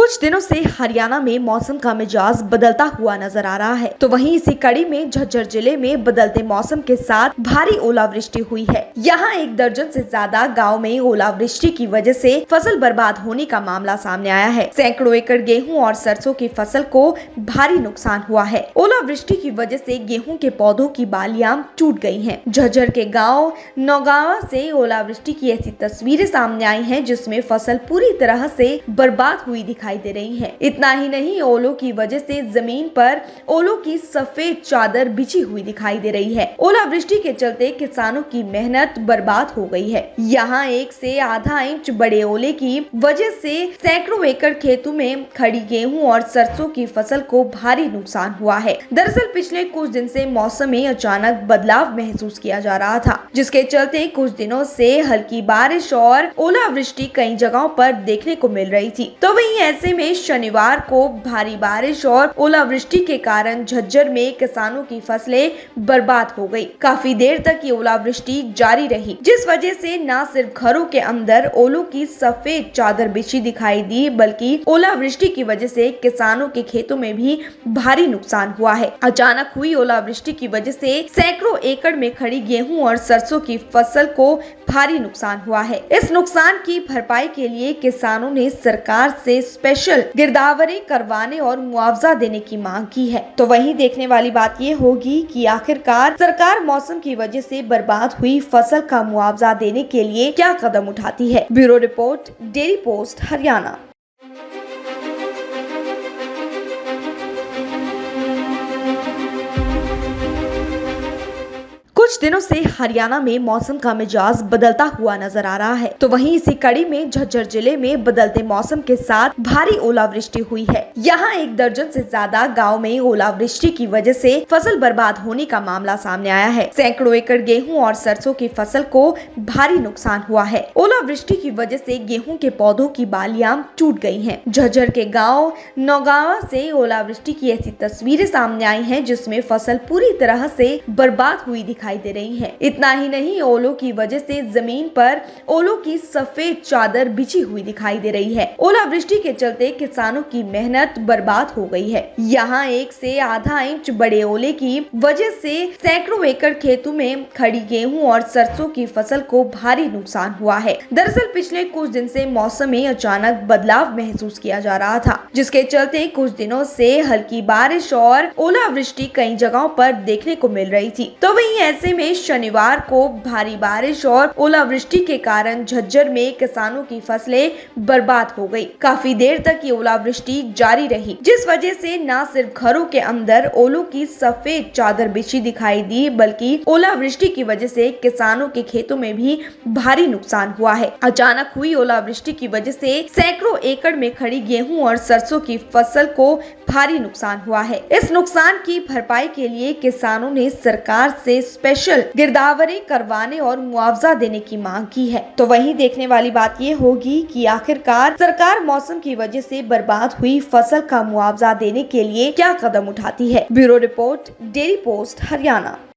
कुछ दिनों से हरियाणा में मौसम का मिजाज बदलता हुआ नजर आ रहा है। तो वहीं इसी कड़ी में झज्जर जिले में बदलते मौसम के साथ भारी ओलावृष्टि हुई है। यहाँ 1 दर्जन से ज्यादा गांव में ओलावृष्टि की वजह से फसल बर्बाद होने का मामला सामने आया है। सैकड़ों एकड़ गेहूं और सरसों की फसल को भारी नुकसान हुआ है। ओलावृष्टि की वजह से गेहूं के पौधों की बालियां टूट गई हैं। झज्जर के गाँव नौगावा से ओलावृष्टि की ऐसी तस्वीरें सामने आई हैं जिसमें फसल पूरी तरह से बर्बाद हुई दिखाई दे रही है। इतना ही नहीं, ओलों की वजह से जमीन पर ओलों की सफेद चादर बिछी हुई दिखाई दे रही है। ओलावृष्टि के चलते किसानों की मेहनत बर्बाद हो गई है। यहाँ 1 से आधा इंच बड़े ओले की वजह से सैकड़ों एकड़ खेतों में खड़ी गेहूं और सरसों की फसल को भारी नुकसान हुआ है। दरअसल पिछले कुछ दिन से मौसम में अचानक बदलाव महसूस किया जा रहा था, जिसके चलते कुछ दिनों से हल्की बारिश और ओलावृष्टि कई जगहों पर देखने को मिल रही थी। तो वहीं ऐसे में शनिवार को भारी बारिश और ओलावृष्टि के कारण झज्जर में किसानों की फसलें बर्बाद हो गई। काफी देर तक ये ओलावृष्टि जारी रही, जिस वजह से न सिर्फ घरों के अंदर ओलों की सफेद चादर बिछी दिखाई दी, बल्कि ओलावृष्टि की वजह से किसानों के खेतों में भी भारी नुकसान हुआ है। अचानक हुई ओलावृष्टि की वजह से सैकड़ों एकड़ में खड़ी गेहूं और सरसों की फसल को भारी नुकसान हुआ है। इस नुकसान की भरपाई के लिए किसानों ने सरकार से स्पेशल गिरदावरी करवाने और मुआवजा देने की मांग की है। तो वहीं देखने वाली बात ये होगी कि आखिरकार सरकार मौसम की वजह से बर्बाद हुई फसल का मुआवजा देने के लिए क्या कदम उठाती है। Bureau report, daily post, Haryana. कुछ दिनों से हरियाणा में मौसम का मिजाज बदलता हुआ नजर आ रहा है। तो वहीं इसी कड़ी में झज्जर जिले में बदलते मौसम के साथ भारी ओलावृष्टि हुई है। यहाँ 1 दर्जन से ज्यादा गांव में ओलावृष्टि की वजह से फसल बर्बाद होने का मामला सामने आया है। सैकड़ों एकड़ गेहूं और सरसों की फसल को भारी नुकसान हुआ है। ओलावृष्टि की वजह से गेहूं के पौधों की बालियां टूट गई है। झज्जर के गाँव नौगावा से ओलावृष्टि की ऐसी तस्वीरें सामने आई है जिसमें फसल पूरी तरह से बर्बाद हुई दिखाई दे रही है। इतना ही नहीं, ओलों की वजह से जमीन पर ओलों की सफेद चादर बिछी हुई दिखाई दे रही है। ओलावृष्टि के चलते किसानों की मेहनत बर्बाद हो गई है। यहाँ 1 से आधा इंच बड़े ओले की वजह से सैकड़ों एकड़ खेतों में खड़ी गेहूं और सरसों की फसल को भारी नुकसान हुआ है। दरअसल पिछले कुछ दिन से मौसम में अचानक बदलाव महसूस किया जा रहा था, जिसके चलते कुछ दिनों से हल्की बारिश और ओलावृष्टि कई जगहों पर देखने को मिल रही थी। तो वहीं ऐसे में शनिवार को भारी बारिश और ओलावृष्टि के कारण झज्जर में किसानों की फसलें बर्बाद हो गई। काफी देर तक ये ओलावृष्टि जारी रही, जिस वजह से न सिर्फ घरों के अंदर ओलों की सफेद चादर बिछी दिखाई दी, बल्कि ओलावृष्टि की वजह से किसानों के खेतों में भी भारी नुकसान हुआ है। अचानक हुई ओलावृष्टि की वजह से सैकड़ों एकड़ में खड़ी गेहूं और सरसों की फसल को भारी नुकसान हुआ है। इस नुकसान की भरपाई के लिए किसानों ने सरकार से स्पेशल गिरदावरी करवाने और मुआवजा देने की मांग की है। तो वहीं देखने वाली बात ये होगी कि आखिरकार सरकार मौसम की वजह से बर्बाद हुई फसल का मुआवजा देने के लिए क्या कदम उठाती है। Bureau report, daily post, Haryana.